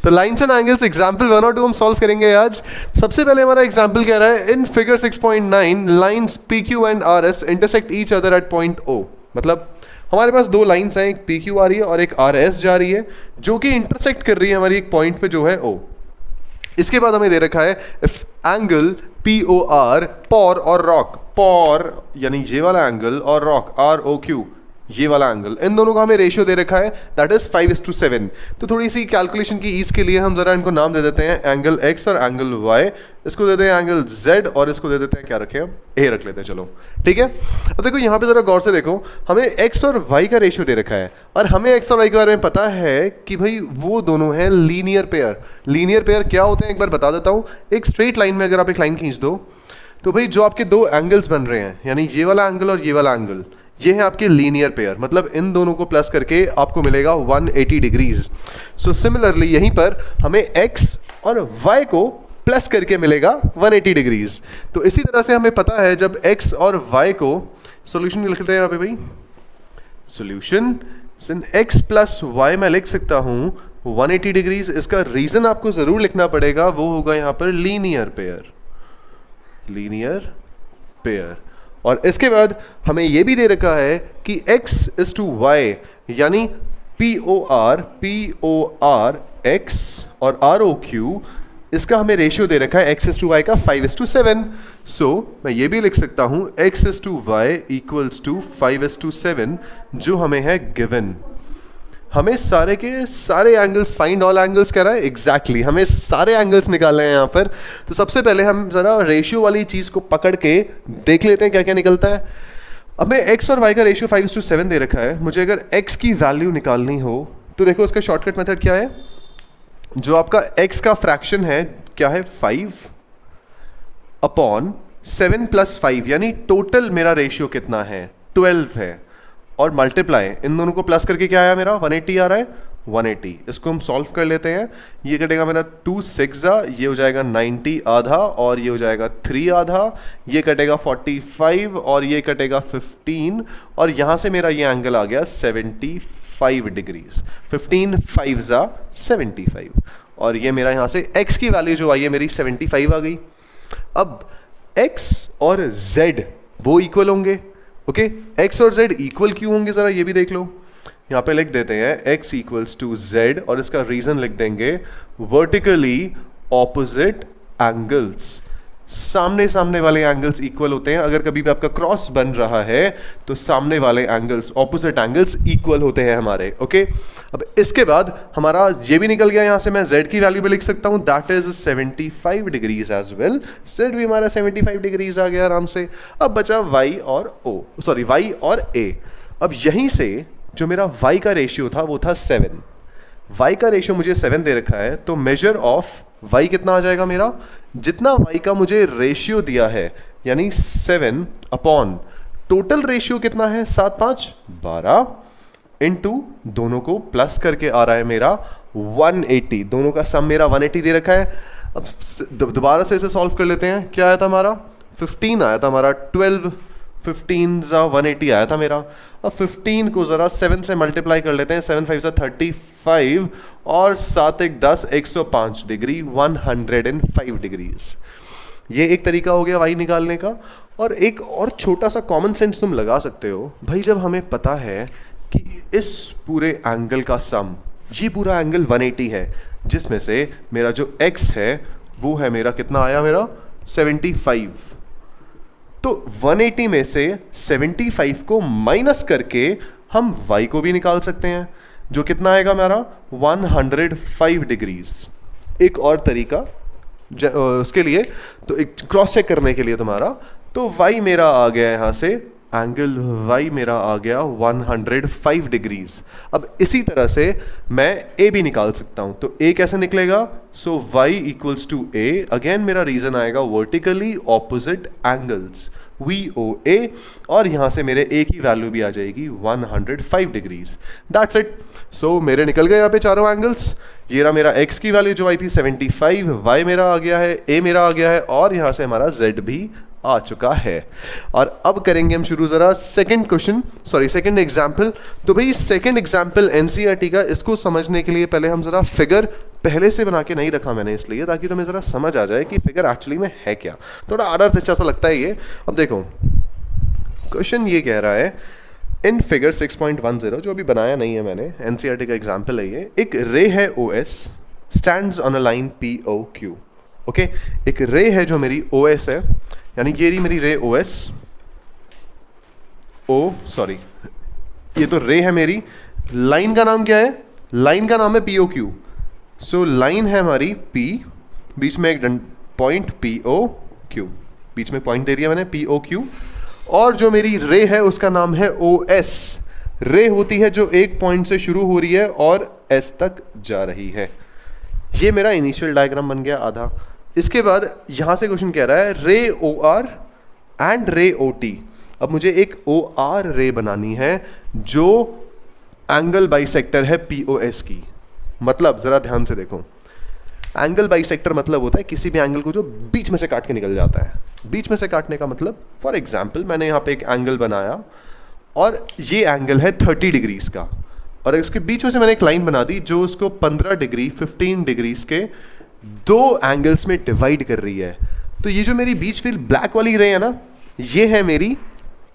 तो lines and angles example 1 और 2 हम सॉल्व करेंगे आज। सबसे पहले हमारा एग्जाम्पल कह रहा है in figure 6.9 lines P Q and R S intersect each other at point O. मतलब हमारे पास दो लाइन्स हैं, एक पी क्यू आ रही है और एक आर एस जा रही है, जो कि इंटरसेक्ट कर रही है हमारी एक पॉइंट पे जो है ओ। इसके बाद हमें दे रखा है if angle P O R पॉर और रॉक, पॉर यानी ये वाला एंगल और रॉक आर ओ क्यू ये वाला एंगल, इन दोनों का हमें रेशियो दे रखा है दैट इज 5:7। तो थोड़ी सी कैलकुलेशन की ईज के लिए हम जरा इनको नाम दे देते हैं एंगल एक्स और एंगल वाई। इसको दे देते हैं एंगल जेड और इसको दे देते हैं क्या रखें हम, ए रख लेते हैं। चलो ठीक है। अब देखो यहाँ पे जरा गौर से देखो, हमें एक्स और वाई का रेशियो दे रखा है और हमें एक्स और वाई के बारे में पता है कि भाई वो दोनों हैं लीनियर पेयर। लीनियर पेयर क्या होते हैं एक बार बता देता हूँ। एक स्ट्रेट लाइन में अगर आप एक लाइन खींच दो तो भाई जो आपके दो एंगल्स बन रहे हैं, यानी ये वाला एंगल और ये वाला एंगल, ये है आपके लीनियर पेयर। मतलब इन दोनों को प्लस करके आपको मिलेगा 180 डिग्रीज। सो सिमिलरली यहीं पर हमें x और y को प्लस करके मिलेगा 180 डिग्रीज। तो इसी तरह से हमें पता है जब x और y को, सॉल्यूशन लिखते हैं यहाँ पे भाई, सॉल्यूशन सिन x प्लस y मैं लिख सकता हूँ 180 डिग्रीज। इसका रीजन आपको जरूर लिखना पड़ेगा, वो होगा यहाँ पर लीनियर पेयर, लीनियर पेयर। और इसके बाद हमें यह भी दे रखा है कि x इज टू y यानी पी ओ आर x और आर ओ क्यू, इसका हमें रेशियो दे रखा है x इज टू y का 5:7। सो मैं ये भी लिख सकता हूं x is to y equals to 5:7 जो हमें है गिवन। हमें सारे के सारे एंगल्स, फाइंड ऑल एंगल्स कह रहा है एग्जैक्टली हमें सारे एंगल्स निकालने हैं यहाँ पर। तो सबसे पहले हम जरा रेशियो वाली चीज को पकड़ के देख लेते हैं क्या क्या निकलता है। अब मैं x और y का रेशियो 5:7 दे रखा है, मुझे अगर x की वैल्यू निकालनी हो तो देखो उसका शॉर्टकट मेथड क्या है। जो आपका x का फ्रैक्शन है क्या है 5/7 + 5 यानी टोटल मेरा रेशियो कितना है 12 है, और मल्टीप्लाई इन दोनों को प्लस करके क्या आया मेरा 180 आ रहा है 180। इसको हम सॉल्व कर लेते हैं। ये कटेगा मेरा 2 6 ये हो जाएगा 90 आधा और ये हो जाएगा 3 आधा, ये कटेगा 45 और ये कटेगा 15 और यहां से मेरा ये एंगल आ गया 75 डिग्रीज। 15 5 75 और ये मेरा यहां से x की वैल्यू जो आई है मेरी 75 आ गई। अब x और z वो इक्वल होंगे, ओके x और z इक्वल क्यों होंगे जरा ये भी देख लो। यहां पे लिख देते हैं x इक्वल्स टू z और इसका रीजन लिख देंगे वर्टिकली ऑपोजिट एंगल्स। सामने सामने वाले एंगल्स इक्वल होते हैं। अगर कभी भी आपका क्रॉस बन रहा है तो सामने वाले एंगल्स, ऑपोजिट एंगल्स इक्वल होते हैं हमारे, ओके। अब इसके बाद हमारा ये भी निकल गया, यहां से मैं z की वैल्यू भी लिख सकता हूं that is 75 degrees as well. z भी हमारा 75 डिग्रीज आ गया आराम से। अब बचा y और y और a। अब यहीं से जो मेरा y का रेशियो था वो था 7। y का रेशियो मुझे 7 दे रखा है तो मेजर ऑफ y कितना आ जाएगा मेरा, जितना y का मुझे रेशियो दिया है यानी 7 अपॉन टोटल रेशियो कितना है 7 5 12 इनटू दोनों को प्लस करके आ रहा है मेरा 180। दोनों का सम मेरा 180 दे रखा है। अब दोबारा से इसे सॉल्व कर लेते हैं। क्या आया था हमारा 15 आया था हमारा 12 15 180 आया था मेरा। अब 15 को जरा 7 से मल्टीप्लाई कर लेते हैं। 7 5 35 और 7 1 10 105 डिग्री 105 डिग्रीज। ये एक तरीका हो गया y निकालने का। और एक और छोटा सा कॉमन सेंस तुम लगा सकते हो भाई, जब हमें पता है कि इस पूरे एंगल का सम, ये पूरा एंगल 180 है जिसमें से मेरा जो x है वो है मेरा कितना आया मेरा 75। तो 180 में से 75 को माइनस करके हम y को भी निकाल सकते हैं जो कितना आएगा मेरा 105 डिग्रीज। एक और तरीका उसके लिए, तो एक क्रॉस चेक करने के लिए तुम्हारा, तो y मेरा आ गया यहां से, एंगल y मेरा आ गया 105 डिग्रीज। अब इसी तरह से मैं a भी निकाल सकता हूं। तो a कैसे निकलेगा, so y equals to a, again मेरा रीजन आएगा वर्टिकली ऑपोजिट एंगल्स VOA, और यहां से मेरे a की वैल्यू भी आ जाएगी 105 डिग्रीज। That's it. सो मेरे निकल गए यहाँ पे चारों एंगल्स। ये रहा मेरा x की वैल्यू जो आई थी 75, y मेरा आ गया है, a मेरा आ गया है और यहां से हमारा z भी आ चुका है। और अब करेंगे हम शुरू जरा सेकंड एग्जाम्पल। तो भाई सेकंड एग्जाम्पल एनसीईआरटी का, इसको समझने के लिए पहले हम जरा फिगर पहले से बना के नहीं रखा मैंने इसलिए, ताकि तुम्हें जरा समझ आ जाए कि फिगर एक्चुअली में है क्या। थोड़ा आड़ा तिरछा सा लगता है ये। अब देखो क्वेश्चन ये कह रहा है, इन फिगर 6.10 जो अभी बनाया नहीं है मैंने, एनसीईआरटी का एग्जाम्पल है ये। एक रे है OS stands on a line POQ। Okay, एक रे है जो मेरी OS है, यानी ये रही मेरी रे OS ये तो रे है मेरी। लाइन का नाम क्या है? लाइन का नाम है POQ। सो लाइन है हमारी P, बीच में एक पॉइंट POQ, बीच में पॉइंट दे दिया मैंने POQ। और जो मेरी रे है उसका नाम है OS। रे होती है जो एक पॉइंट से शुरू हो रही है और S तक जा रही है। ये मेरा इनिशियल डायग्राम बन गया आधा। इसके बाद यहां से क्वेश्चन कह रहा है रे OR एंड रे OT। अब मुझे एक OR रे बनानी है जो एंगल बाइसेक्टर है POS की। मतलब जरा ध्यान से देखो, एंगल बाइसेक्टर मतलब होता है किसी भी एंगल को जो बीच में से काट के निकल जाता है। बीच में से काटने का मतलब, फॉर एग्जाम्पल मैंने यहाँ पे एक एंगल बनाया और ये एंगल है 30 डिग्रीज का, और इसके बीच में से मैंने एक लाइन बना दी जो उसको 15 डिग्री 15 डिग्रीज के दो एंगल्स में डिवाइड कर रही है। तो ये जो मेरी बीच फिर ब्लैक वाली रे है ना, ये है मेरी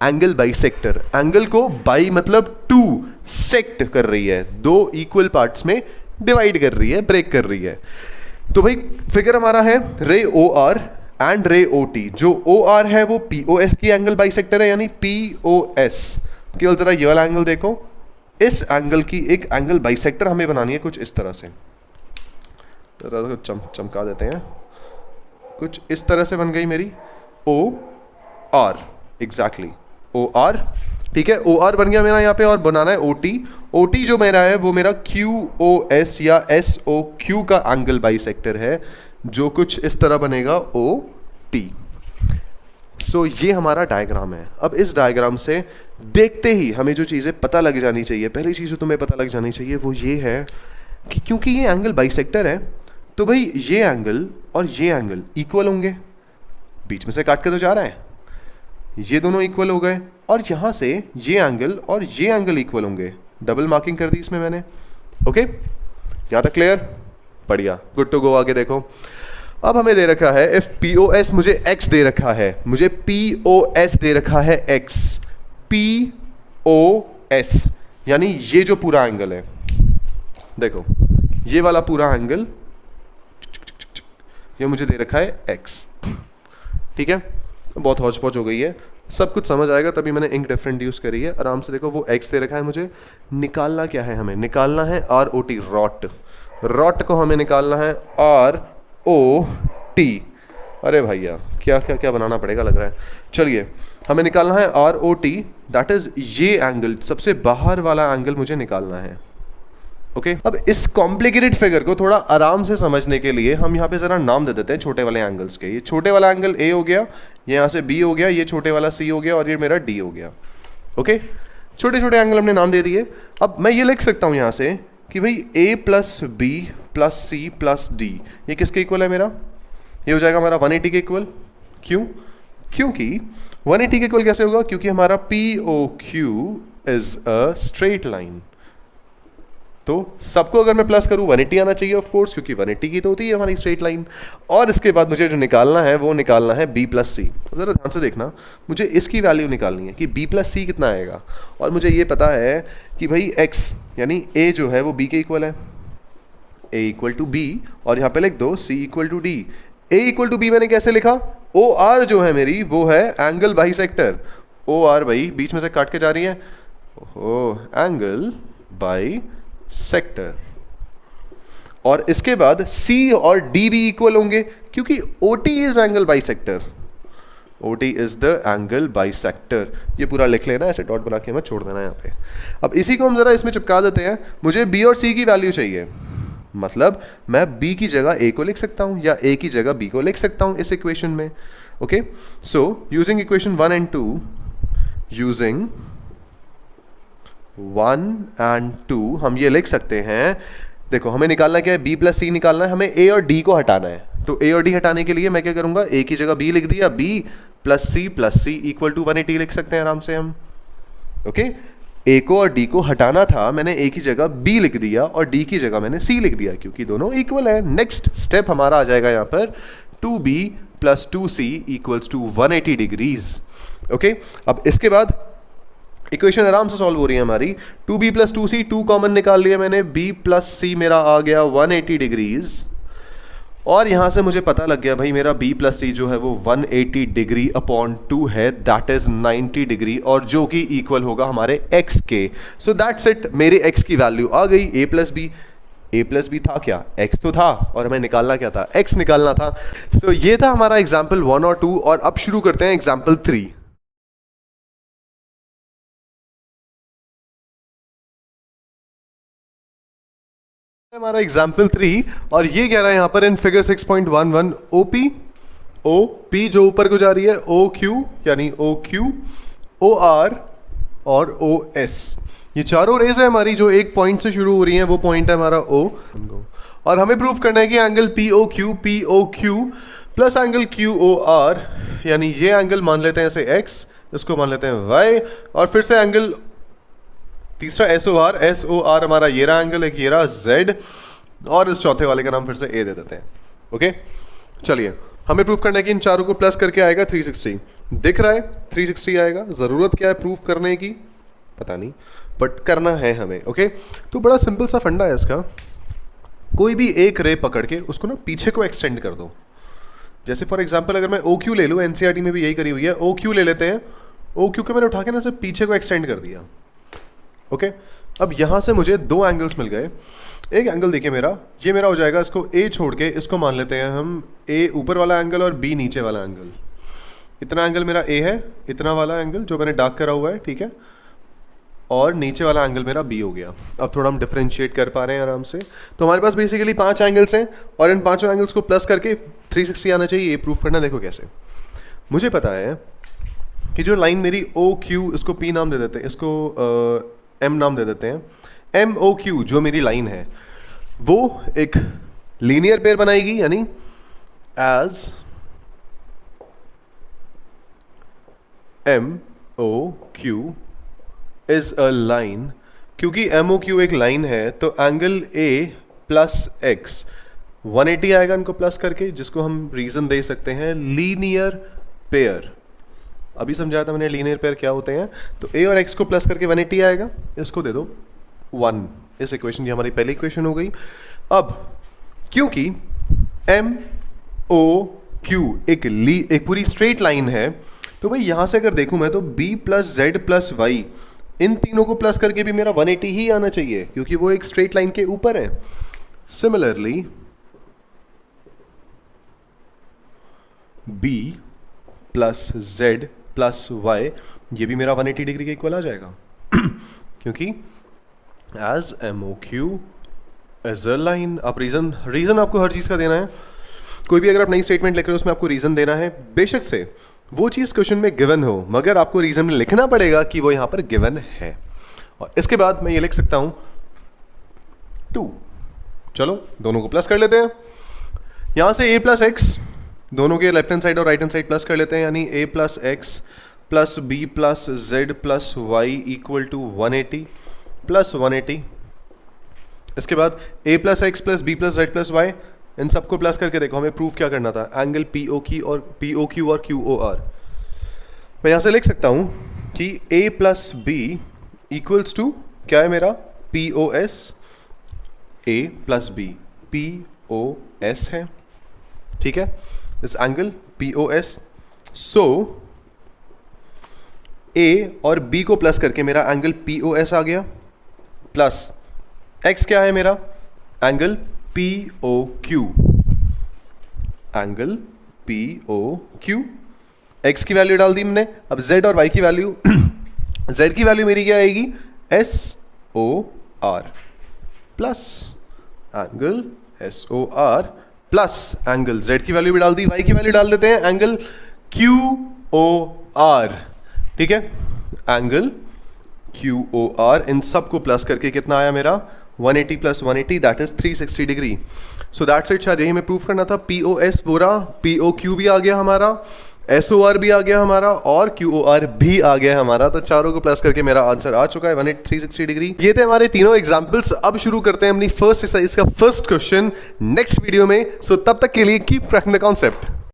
एंगल बाइसेक्टर। एंगल को बाई मतलब टू सेक्ट कर रही है, दो इक्वल पार्ट्स में डिवाइड कर रही है, ब्रेक कर रही है। तो भाई फिगर हमारा है रे OR एंड रे OT। जो OR है वो POS की एंगल बाइसेक्टर है, यानी POS। केवल जरा ये वाला एंगल देखो, इस एंगल की एक एंगल बाइसेक्टर हमें बनानी है कुछ इस तरह से। चमका देते हैं, कुछ इस तरह से बन गई मेरी OR। एग्जैक्टली OR, ठीक है, OR बन गया मेरा यहाँ पे। और बनाना है OT। OT जो मेरा है वो मेरा QOS या SOQ का एंगल बाइसेक्टर है, जो कुछ इस तरह बनेगा OT। सो ये हमारा डायग्राम है। अब इस डायग्राम से देखते ही हमें जो चीज़ें पता लग जानी चाहिए, पहली चीज़ जो तुम्हें पता लग जानी चाहिए वो ये है कि क्योंकि ये एंगल बाइसेक्टर है तो भाई ये एंगल और ये एंगल इक्वल होंगे। बीच में से काट के तो जा रहा है, ये दोनों इक्वल हो गए। और यहां से ये एंगल और ये एंगल इक्वल होंगे। डबल मार्किंग कर दी इसमें मैंने। ओके, यहां तक क्लियर? बढ़िया, गुड टू गो। आगे देखो, अब हमें दे रखा है इफ POS, मुझे x दे रखा है, मुझे POS दे रखा है x, POS यानी ये जो पूरा एंगल है, देखो ये वाला पूरा एंगल, ये मुझे दे रखा है x। ठीक है, बहुत हौच पौच हो गई है, सब कुछ समझ आएगा, तभी मैंने इंक डिफरेंट यूज करी है। आराम से देखो, वो x दे रखा है, मुझे निकालना क्या है? हमें निकालना है ROT, रॉट को हमें निकालना है ROT। अरे भैया क्या क्या क्या बनाना पड़ेगा लग रहा है। चलिए, हमें निकालना है ROT, दैट इज ये एंगल, सबसे बाहर वाला एंगल मुझे निकालना है। ओके, अब इस कॉम्प्लिकेटेड फिगर को थोड़ा आराम से समझने के लिए हम यहाँ पे जरा नाम दे देते हैं छोटे वाले एंगल्स के। ये छोटे वाला एंगल A हो गया, ये यहाँ से B हो गया, ये छोटे वाला C हो गया, और ये मेरा D हो गया। ओके, छोटे छोटे एंगल हमने नाम दे दिए। अब मैं ये लिख सकता हूँ यहाँ से कि भाई A plus B plus C plus D ये किसके इक्वल है? मेरा ये हो जाएगा हमारा 180 के इक्वल। क्यों? क्योंकि 180 के इक्वल कैसे होगा? क्योंकि हमारा POQ is a straight line. तो सबको अगर मैं प्लस करूं 180 आना चाहिए ऑफ कोर्स, क्योंकि 180 की तो होती है हमारी स्ट्रेट लाइन। और इसके बाद मुझे जो निकालना है वो निकालना है B प्लस सी। जरा ध्यान से देखना, मुझे इसकी वैल्यू निकालनी है कि B प्लस सी कितना आएगा। और मुझे ये पता है कि भाई x यानी A जो है वो B के इक्वल है, A इक्वल टू B, और यहाँ पे लिख दो C equal to D। A equal to B मैंने कैसे लिखा? OR जो है मेरी वो है एंगल बाइसेक्टर। OR भाई बीच में से काट के जा रही है, एंगल बाई सेक्टर। और इसके बाद C और D भी इक्वल होंगे क्योंकि OT is angle bisector. OT is the angle bisector. ये पूरा लिख लेना, ऐसे डॉट बना के मत छोड़ देना यहाँ पे। अब इसी को हम जरा इसमें चिपका देते हैं। मुझे B और C की वैल्यू चाहिए, मतलब मैं B की जगह A को लिख सकता हूं या A की जगह B को लिख सकता हूं इस इक्वेशन में। Okay, so using equation 1 and 2, using 1 and 2 हम ये लिख सकते हैं। देखो हमें निकालना क्या है? B प्लस C निकालना है, हमें A और D को हटाना है। तो A और D हटाने के लिए मैं क्या करूंगा? A की जगह B लिख दिया, B plus C equal to 180 लिख सकते हैं आराम से हम। ओके, ए को और डी को हटाना था, मैंने ए की जगह बी लिख दिया और डी की जगह मैंने सी लिख दिया क्योंकि दोनों इक्वल है। नेक्स्ट स्टेप हमारा आ जाएगा यहाँ पर 2b plus 2c equals to 180 degrees. Okay, अब इसके बाद इक्वेशन आराम से सॉल्व हो रही है हमारी। 2b प्लस 2c, 2 कॉमन निकाल लिया मैंने, b प्लस c मेरा आ गया 180 डिग्रीज। और यहां से मुझे पता लग गया भाई मेरा b प्लस सी जो है वो 180 डिग्री अपॉन 2 है, दैट इज 90 डिग्री, और जो कि इक्वल होगा हमारे x के। सो दैट्स इट, मेरे x की वैल्यू आ गई a प्लस बी था क्या, x तो था, और हमें निकालना क्या था, x निकालना था। सो ये था हमारा एग्जाम्पल 1 और 2, और अब शुरू करते हैं एग्जाम्पल 3। हमारा एग्जाम्पल 3, और ये कह रहा है यहां पर इन फिगर 6.11 OP, OP जो ऊपर को जा रही है, OQ यानी OQ, OR और OS, ये चारों रेज है हमारी जो एक पॉइंट से शुरू हो रही हैं, वो पॉइंट है हमारा O, और हमें प्रूव करना है कि angle POQ plus angle QOR, यानी ये एंगल मान लेते हैं इसे X, इसको मान लेते हैं Y, और फिर से एंगल तीसरा SOR हमारा ये रहा एंगल, एक ये रहा Z, और इस चौथे वाले का नाम फिर से A दे देते हैं। ओके, चलिए हमें प्रूफ करना है कि इन चारों को प्लस करके आएगा 360। दिख रहा है 360 आएगा, जरूरत क्या है प्रूफ करने की पता नहीं, बट करना है हमें। ओके, तो बड़ा सिंपल सा फंडा है इसका, कोई भी एक रे पकड़ के उसको ना पीछे को एक्सटेंड कर दो। जैसे फॉर एग्जाम्पल अगर मैं OQ ले लूँ, NCERT में भी यही करी हुई है, OQ ले लेते हैं, OQ को मैंने उठा के ना सिर्फ पीछे को एक्सटेंड कर दिया। ओके, अब यहां से मुझे दो एंगल्स मिल गए। एक एंगल देखिए मेरा, ये मेरा हो जाएगा, इसको A छोड़ के इसको मान लेते हैं हम A ऊपर वाला एंगल और B नीचे वाला एंगल। इतना एंगल मेरा A है, इतना वाला एंगल जो मैंने डार्क करा हुआ है, ठीक है, और नीचे वाला एंगल मेरा B हो गया। अब थोड़ा हम डिफरेंशिएट कर पा रहे हैं आराम से। तो हमारे पास बेसिकली 5 एंगल्स हैं, और इन पांचों एंगल्स को प्लस करके 360 आना चाहिए। ये प्रूफ करना, देखो कैसे। मुझे पता है कि जो लाइन मेरी OQ, इसको P नाम दे देते हैं, इसको M नाम दे देते हैं। MOQ जो मेरी लाइन है वो एक लीनियर पेयर बनाएगी, यानी as MOQ is a line, क्योंकि MOQ एक लाइन है तो एंगल A प्लस X 180 आएगा इनको प्लस करके, जिसको हम रीजन दे सकते हैं लीनियर पेयर। अभी समझाया था मैंने लीनियर पेयर क्या होते हैं। तो A और X को प्लस करके 180 आएगा, इसको दे दो 1। इस इक्वेशन की हमारी पहली इक्वेशन हो गई। अब क्योंकि MOQ एक पूरी स्ट्रेट लाइन है, तो भाई यहां से अगर देखूं मैं तो B plus Z plus Y, इन तीनों को प्लस करके भी मेरा 180 ही आना चाहिए, क्योंकि वो एक स्ट्रेट लाइन के ऊपर है। Similarly B plus Z plus Y, ये भी मेरा 180 डिग्री के इक्वल आ जाएगा क्योंकि as MOQ is a line. आप रीजन आपको हर चीज का देना है। कोई भी अगर आप नई स्टेटमेंट लिख रहे हो उसमें आपको रीजन देना है, बेशक से वो चीज क्वेश्चन में गिवन हो, मगर आपको रीजन में लिखना पड़ेगा कि वो यहां पर गिवन है। और इसके बाद मैं ये लिख सकता हूं 2। चलो दोनों को प्लस कर लेते हैं। यहां से A प्लस एक्स, दोनों के लेफ्ट हैंड साइड और राइट हैंड साइड प्लस कर लेते हैं, यानी A plus X plus B plus Z plus Y equal to 180 plus 180। इसके बाद A plus X plus B plus Z plus Y, इन सबको प्लस करके देखो हमें प्रूफ क्या करना था, एंगल POQ और QOR। मैं यहां से लिख सकता हूं कि A plus B equals to क्या है मेरा POS, A plus B POS है, ठीक है, इस एंगल POS। सो A और B को प्लस करके मेरा एंगल POS आ गया, प्लस X क्या है मेरा angle POQ, angle POQ। X की वैल्यू डाल दी हमने, अब Z और Y की वैल्यू Z की वैल्यू मेरी क्या आएगी SOR plus angle SOR plus angle Z की वैल्यू भी डाल दी, Y की वैल्यू डाल देते हैं एंगल QOR, ठीक है, एंगल QOR। इन सब को प्लस करके कितना आया मेरा 180 plus 180 that is 360 degree. So that's it, शायद यही हमें प्रूफ करना था। POS पूरा, POQ भी आ गया हमारा, SOR भी आ गया हमारा और QOR भी आ गया हमारा। तो चारों को प्लस करके मेरा आंसर आ चुका है 18360 डिग्री। ये थे हमारे तीनों एग्जांपल्स। अब शुरू करते हैं अपनी फर्स्ट एक्सरसाइज का फर्स्ट क्वेश्चन नेक्स्ट वीडियो में। सो तब तक के लिए कीप क्रैकिंग द कॉन्सेप्ट।